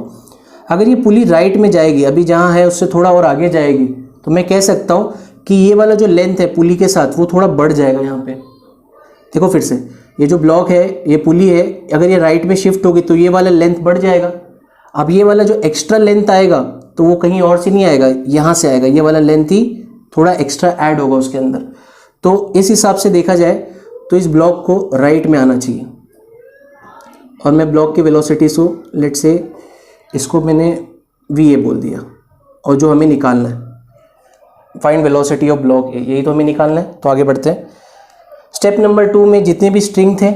अगर ये पुली राइट में जाएगी, अभी जहाँ है उससे थोड़ा और आगे जाएगी, तो मैं कह सकता हूँ कि ये वाला जो लेंथ है पुली के साथ वो थोड़ा बढ़ जाएगा। यहाँ पे देखो फिर से, ये जो ब्लॉक है, ये पुली है, अगर ये राइट में शिफ्ट होगी तो ये वाला लेंथ बढ़ जाएगा। अब ये वाला जो एक्स्ट्रा लेंथ आएगा तो वो कहीं और से नहीं आएगा, यहाँ से आएगा। ये वाला लेंथ ही थोड़ा एक्स्ट्रा ऐड होगा उसके अंदर। तो इस हिसाब से देखा जाए तो इस ब्लॉक को राइट में आना चाहिए। और मैं ब्लॉक की वेलोसिटी को लेट से इसको मैंने वी बोल दिया, और जो हमें निकालना है फाइंड वेलोसिटी ऑफ ब्लॉक ए, यही तो हमें निकालना है। तो आगे बढ़ते हैं। स्टेप नंबर 2 में जितने भी स्ट्रिंग थे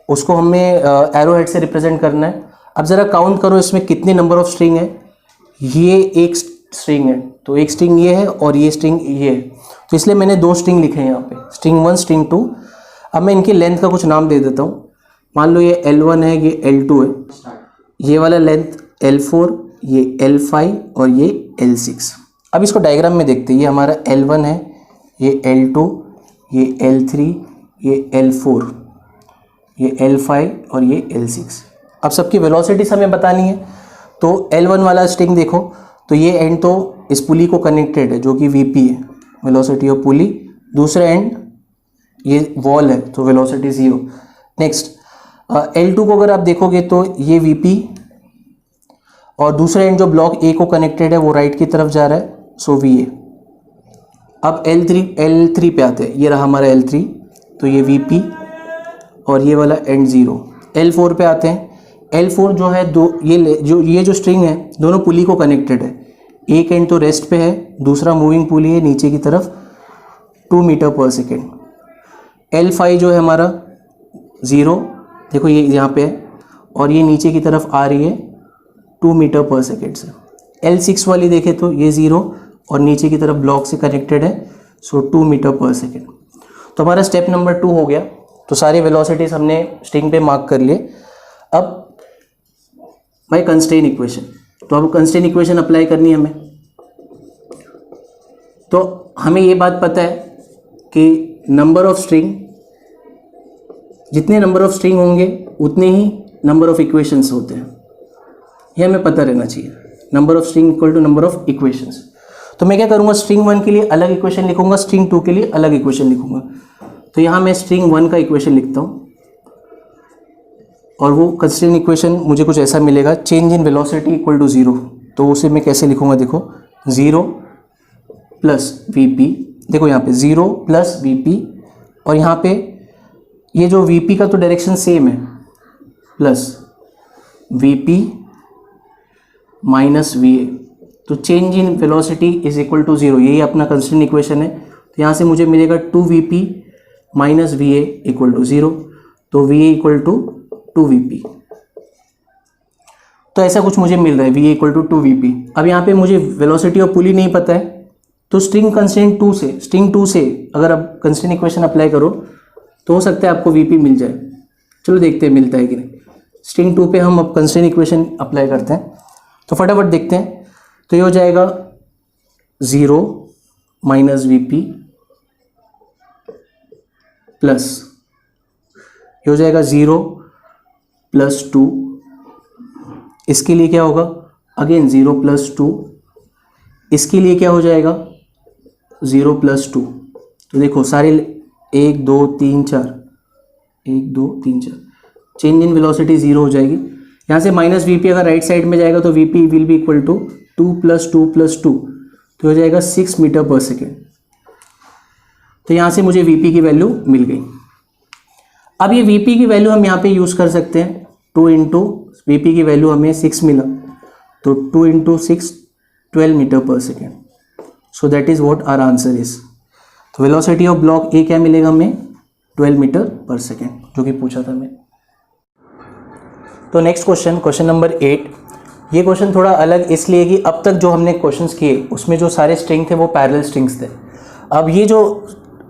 उसको हमें एरो हेड से रिप्रेजेंट करना है। अब ज़रा काउंट करो इसमें कितने नंबर ऑफ स्ट्रिंग है। ये एक स्ट्रिंग है, तो एक स्ट्रिंग ये है और ये स्ट्रिंग ये है, तो इसलिए मैंने 2 स्ट्रिंग लिखे हैं यहाँ पे, स्ट्रिंग 1 स्ट्रिंग 2। अब मैं इनकी लेंथ का कुछ नाम दे देता हूँ। मान लो ये L1 है, ये L2 है, ये वाला लेंथ L4, ये L5 और ये L6। अब इसको डायग्राम में देखते हैं। ये हमारा L1 है, ये L2, ये L3, ये L4, ये L5 और ये L6। अब सबकी वेलोसिटीज हमें बतानी है। तो L1 वाला स्ट्रिंग देखो, तो ये एंड तो इस पुली को कनेक्टेड है जो कि VP है, वेलोसिटी ऑफ पुली। दूसरा एंड ये वॉल है तो वेलोसिटी 0। नेक्स्ट L2 को अगर आप देखोगे तो ये VP और दूसरा एंड जो ब्लॉक A को कनेक्टेड है वो राइट की तरफ जा रहा है, सो VA। अब L3 पे आते हैं, ये रहा हमारा L3, तो ये VP और ये वाला एंड 0। L4 पे आते हैं, L4 जो है ये जो स्ट्रिंग है दोनों पुली को कनेक्टेड है, एक एंड तो रेस्ट पे है, दूसरा मूविंग पुली है नीचे की तरफ 2 मीटर पर सेकेंड। L5 जो है हमारा 0, देखो ये यहाँ पे है और ये नीचे की तरफ आ रही है 2 मीटर पर सेकेंड से। L6 वाली देखे तो ये 0 और नीचे की तरफ ब्लॉक से कनेक्टेड है, सो 2 मीटर पर सेकेंड। तो हमारा स्टेप नंबर 2 हो गया। तो सारे वेलोसिटीज हमने स्ट्रिंग पे मार्क कर लिए। अब भाई कंस्ट्रेन इक्वेशन, तो अब कंस्ट्रेन इक्वेशन अप्लाई करनी है हमें। तो हमें ये बात पता है कि नंबर ऑफ स्ट्रिंग, जितने नंबर ऑफ स्ट्रिंग होंगे उतने ही नंबर ऑफ इक्वेशंस होते हैं, ये हमें पता रहना चाहिए। Number of string equal to number of equations. तो मैं क्या करूँगा, स्ट्रिंग 1 के लिए अलग इक्वेशन लिखूंगा, स्ट्रिंग 2 के लिए अलग इक्वेशन लिखूंगा। तो यहाँ मैं स्ट्रिंग 1 का इक्वेशन लिखता हूँ और वो कंस्ट्रेंट इक्वेशन मुझे कुछ ऐसा मिलेगा, change in velocity equal to 0। तो उसे मैं कैसे लिखूंगा, देखो 0 प्लस VP, देखो यहाँ पे 0 प्लस VP और यहाँ पे ये जो VP का तो डायरेक्शन सेम है, प्लस VP माइनस VA। तो change in velocity is equal to 0, यही अपना कंस्ट्रेंट इक्वेशन है। तो यहाँ से मुझे मिलेगा 2VP minus VA equal to 0, तो VA इक्वल टू 2VP। तो ऐसा कुछ मुझे मिल रहा है, VA इक्वल टू 2VP। अब यहाँ पे मुझे वेलोसिटी ऑफ पुली नहीं पता है, तो स्ट्रिंग 2 से अगर आप कंस्ट्रेंट इक्वेशन अप्लाई करो तो हो सकता है आपको VP मिल जाए। चलो देखते हैं मिलता है कि नहीं। स्ट्रिंग 2 पे हम अब कंस्ट्रेंट इक्वेशन अप्लाई करते हैं, तो फटाफट देखते हैं। तो ये हो जाएगा 0 माइनस VP प्लस ये हो जाएगा 0 प्लस 2। इसके लिए क्या होगा, अगेन 0 प्लस 2। इसके लिए क्या हो जाएगा 0 प्लस 2। तो देखो सारे 1 2 3 4 1 2 3 4, चेंज इन वेलोसिटी 0 हो जाएगी। यहाँ से माइनस VP अगर राइट साइड में जाएगा तो VP will be equal to 2 plus 2 plus 2, तो हो जाएगा 6 मीटर पर सेकेंड। तो यहाँ से मुझे VP की वैल्यू मिल गई। अब ये VP की वैल्यू हम यहाँ पे यूज़ कर सकते हैं, 2 इंटू VP की वैल्यू हमें 6 मिला, तो 2 इंटू 6 12 मीटर पर second. So that is what our answer is. तो वेलोसिटी ऑफ ब्लॉक A क्या मिलेगा हमें, 12 मीटर पर सेकेंड, जो कि पूछा था मैं। तो नेक्स्ट क्वेश्चन नंबर 8। ये क्वेश्चन थोड़ा अलग इसलिए कि अब तक जो हमने क्वेश्चंस किए उसमें जो सारे स्ट्रिंग थे वो पैरेलल स्ट्रिंग्स थे। अब ये जो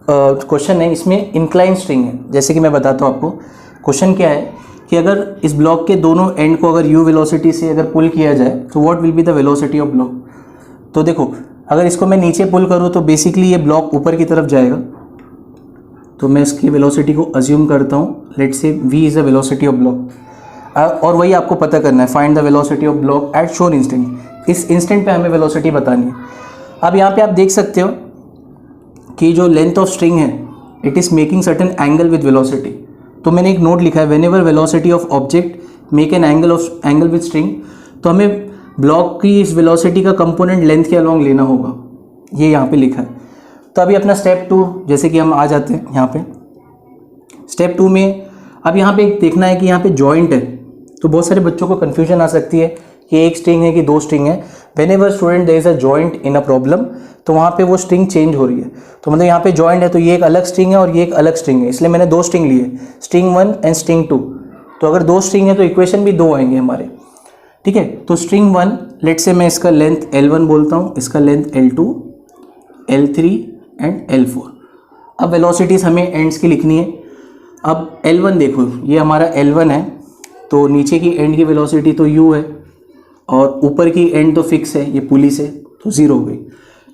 क्वेश्चन है इसमें इंक्लाइन स्ट्रिंग है। जैसे कि मैं बताता हूँ आपको, क्वेश्चन क्या है कि अगर इस ब्लॉक के दोनों एंड को अगर u वेलोसिटी से अगर पुल किया जाए तो what will be the velocity of block. तो देखो अगर इसको मैं नीचे पुल करूँ तो बेसिकली ये ब्लॉक ऊपर की तरफ जाएगा, तो मैं इसकी वेलोसिटी को अज्यूम करता हूँ, let's say v is the velocity of block. और वही आपको पता करना है, find the velocity of block at shown instant. इस इंस्टेंट पे हमें वेलोसिटी बतानी है। अब यहाँ पे आप देख सकते हो कि जो लेंथ ऑफ स्ट्रिंग है it is making certain angle with velocity. तो मैंने एक नोट लिखा है, whenever velocity of object make an angle with string. तो हमें ब्लॉक की इस वेलोसिटी का कंपोनेंट लेंथ के अलॉन्ग लेना होगा, ये यहाँ पे लिखा है। तो अभी अपना स्टेप 2 जैसे कि हम आ जाते हैं यहाँ पे स्टेप 2 में। अब यहाँ पे देखना है कि यहाँ पे जॉइंट है, तो बहुत सारे बच्चों को कन्फ्यूजन आ सकती है कि एक स्ट्रिंग है कि दो स्ट्रिंग है। Whenever student there is a joint in a problem, तो वहाँ पे वो स्ट्रिंग चेंज हो रही है। तो मतलब यहाँ पे जॉइंट है तो ये एक अलग स्ट्रिंग है और ये एक अलग स्ट्रिंग है, इसलिए मैंने 2 स्ट्रिंग लिए, स्ट्रिंग 1 एंड स्ट्रिंग 2। तो अगर 2 स्ट्रिंग है तो इक्वेशन भी 2 आएंगे हमारे, ठीक है। तो स्ट्रिंग 1 लेट से मैं इसका लेंथ L1 बोलता हूँ, इसका length L2, L3 and L4। अब वेलोसिटीज़ हमें एंड्स की लिखनी है। अब L1 देखो, ये हमारा L1 है, तो नीचे की एंड की वेलोसिटी तो u है और ऊपर की एंड तो फिक्स है, ये पुली से, तो 0 हो गई।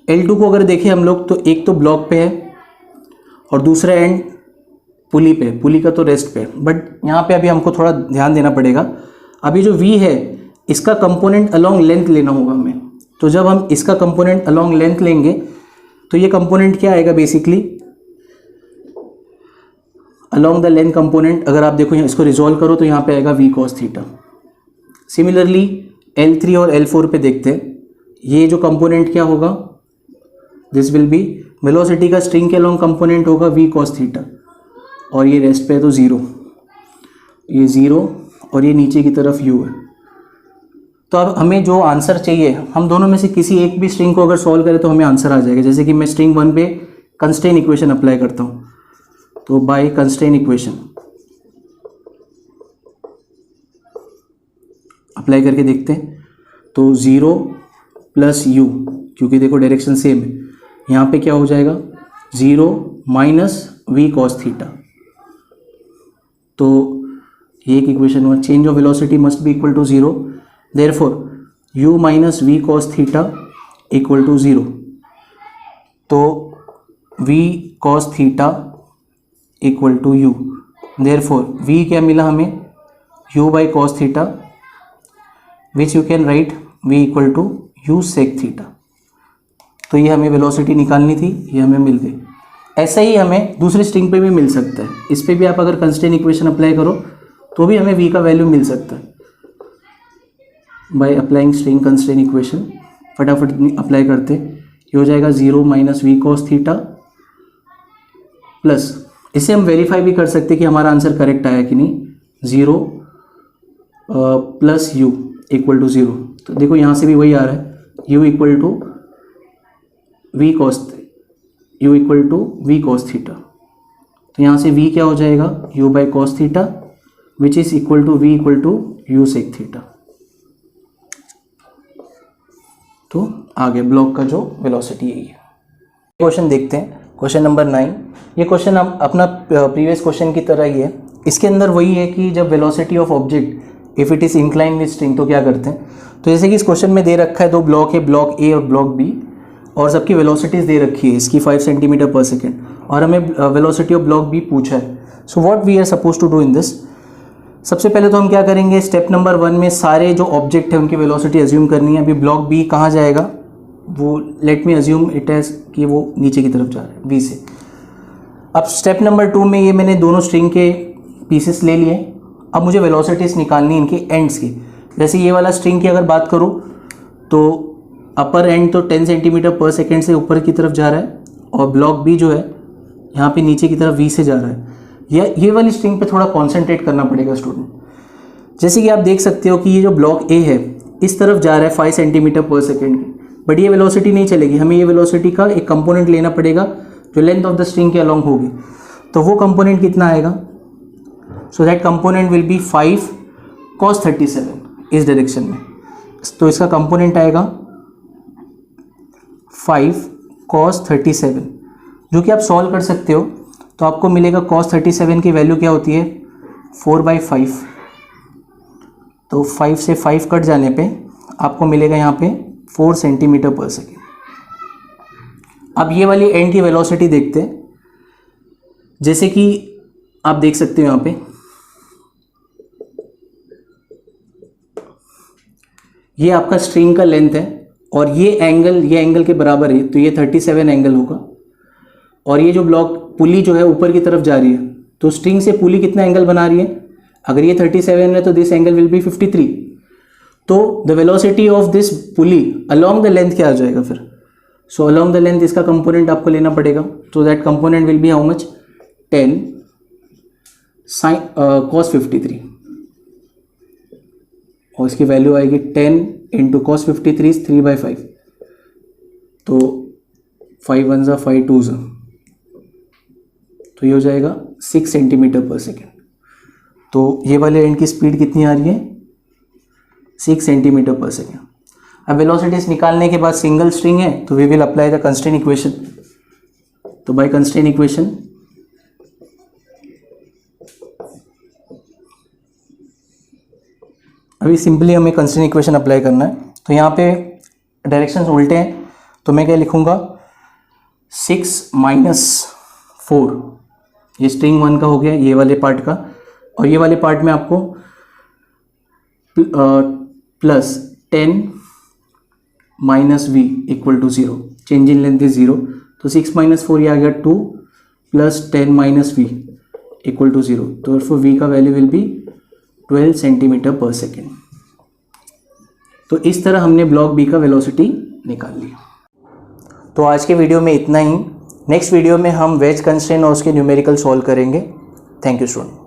L2 को अगर देखें हम लोग तो एक तो ब्लॉक पे है और दूसरा एंड पुली पे, पुली का तो रेस्ट पे। बट यहाँ पे अभी हमको थोड़ा ध्यान देना पड़ेगा। अब ये जो v है इसका कंपोनेंट अलोंग लेंथ लेना होगा हमें। तो जब हम इसका कंपोनेंट अलोंग लेंथ लेंगे तो ये कंपोनेंट क्या आएगा basically, along the length component, अगर आप देखो इसको रिजॉल्व करो तो यहाँ पे आएगा v cos theta. Similarly L3 और L4 पे देखते हैं, ये जो कंपोनेंट क्या होगा, दिस विल बी वेलोसिटी का स्ट्रिंग के अलोंग कंपोनेंट होगा v cos थीटा, और ये रेस्ट पे है तो 0, ये 0 और ये नीचे की तरफ u है। तो अब हमें जो आंसर चाहिए, हम दोनों में से किसी एक भी स्ट्रिंग को अगर सॉल्व करें तो हमें आंसर आ जाएगा। जैसे कि मैं स्ट्रिंग 1 पे कंस्ट्रेन इक्वेशन अप्लाई करता हूँ, तो बाय कंस्ट्रेन इक्वेशन अप्लाई करके देखते हैं, तो 0 प्लस u, क्योंकि देखो डायरेक्शन सेम है, यहाँ पे क्या हो जाएगा 0 माइनस v cos थीटा। तो ये एक इक्वेशन हुआ, change of velocity must be equal to 0, therefore u minus v cos theta equal to 0। तो v cos theta equal to u, therefore v क्या मिला हमें, u by cos theta, which you can write v equal to u sec theta. तो ये हमें velocity निकालनी थी, ये हमें मिल गई। ऐसा ही हमें दूसरी स्ट्रिंग पे भी मिल सकता है, इस पे भी आप अगर कंस्ट्रेंट इक्वेशन अप्लाई करो तो भी हमें v का वैल्यू मिल सकता है by applying string constraint equation. फटाफट अप्लाई करते, ये हो जाएगा 0 minus v cos theta plus, इसे हम वेरीफाई भी कर सकते कि हमारा आंसर करेक्ट आया कि नहीं, 0 प्लस u इक्वल टू 0। तो देखो यहाँ से भी वही आ रहा है, u equal to v cos theta. तो यहाँ से v क्या हो जाएगा, u by cos theta, which is equal to v equal to u sec theta. तो आगे ब्लॉक का जो वेलोसिटी यही है। क्वेश्चन देखते हैं, क्वेश्चन नंबर 9। ये क्वेश्चन हम अपना प्रीवियस क्वेश्चन की तरह ही है। इसके अंदर वही है कि जब velocity of object if it is incline with string तो क्या करते हैं। तो जैसे कि इस क्वेश्चन में दे रखा है दो ब्लॉक है, ब्लॉक ए और ब्लॉक बी, और सबकी वेलोसिटीज़ दे रखी है इसकी 5 सेंटीमीटर पर सेकेंड, और हमें वेलोसिटी ऑफ ब्लॉक बी पूछा है। So what we are suppose to do in this, सबसे पहले तो हम क्या करेंगे, स्टेप नंबर 1 में सारे जो ऑब्जेक्ट है उनकी वेलोसिटी अज्यूम करनी है। अभी ब्लॉक बी कहाँ जाएगा, वो let me assume it as कि वो नीचे की तरफ जा रहा है बी से। अब स्टेप नंबर 2 में ये मैंने दोनों स्ट्रिंग के पीसेस ले लिए। अब मुझे वेलोसिटीज़ निकालनी इनके एंड्स की। जैसे ये वाला स्ट्रिंग की अगर बात करूँ तो अपर एंड तो 10 सेंटीमीटर पर सेकेंड से ऊपर की तरफ जा रहा है, और ब्लॉक बी जो है यहाँ पे नीचे की तरफ v से जा रहा है। ये वाली स्ट्रिंग पे थोड़ा कॉन्सेंट्रेट करना पड़ेगा स्टूडेंट। जैसे कि आप देख सकते हो कि ये जो ब्लॉक ए है इस तरफ जा रहा है 5 सेंटीमीटर पर सेकेंड की, बट ये वेलोसिटी नहीं चलेगी, हमें ये वेलोसिटी का एक कंपोनेंट लेना पड़ेगा जो लेंथ ऑफ द स्ट्रिंग के अलॉन्ग होगी। तो वो कंपोनेंट कितना आएगा, so that component will be 5 cos 37 इस डायरेक्शन में। तो इसका कंपोनेंट आएगा 5 cos 37, जो कि आप सॉल्व कर सकते हो। तो आपको मिलेगा cos 37 की वैल्यू क्या होती है 4/5। तो 5 से 5 कट जाने पे आपको मिलेगा यहाँ पे 4 सेंटीमीटर पर सेकेंड। अब ये वाली एंड की वेलोसिटी देखते हैं। जैसे कि आप देख सकते हो यहाँ पे ये आपका स्ट्रिंग का लेंथ है, और ये एंगल के बराबर है, तो ये 37 एंगल होगा। और ये जो ब्लॉक पुली जो है ऊपर की तरफ जा रही है, तो स्ट्रिंग से पुली कितना एंगल बना रही है, अगर ये 37 है तो दिस एंगल विल बी 53। तो the velocity of this pulley along the length क्या आ जाएगा फिर, सो अलोंग द लेंथ इसका कंपोनेंट आपको लेना पड़ेगा। तो that component will be how much 10 cos 53, और इसकी वैल्यू आएगी 10 इंटू cos 53 इज 3/5। तो 5 1 ज़ा 5 2 ज़ा, तो ये हो जाएगा 6 सेंटीमीटर पर सेकेंड। तो ये वाले एंड की स्पीड कितनी आ रही है 6 सेंटीमीटर पर सेकेंड। अब वेलोसिटीज निकालने के बाद सिंगल स्ट्रिंग है तो we will apply the constraint equation. तो बाय कंस्ट्रेंट इक्वेशन अभी सिंपली हमें कंस्ट्रेंट इक्वेशन अप्लाई करना है। तो यहाँ पे डायरेक्शंस उल्टे हैं, तो मैं क्या लिखूँगा 6 - 4, ये स्ट्रिंग 1 का हो गया ये वाले पार्ट का, और ये वाले पार्ट में आपको plus 10 minus v equal to 0, change in length is 0, तो 6 माइनस 4 ये आ गया 2 plus 10 minus v equal to 0, तो फिर v का value will be 12 centimetre per second. तो इस तरह हमने ब्लॉक b का वेलोसिटी निकाल लिया। तो आज के वीडियो में इतना ही। नेक्स्ट वीडियो में हम वेज कंस्ट्रेंट और उसके न्यूमेरिकल सॉल्व करेंगे। Thank you student.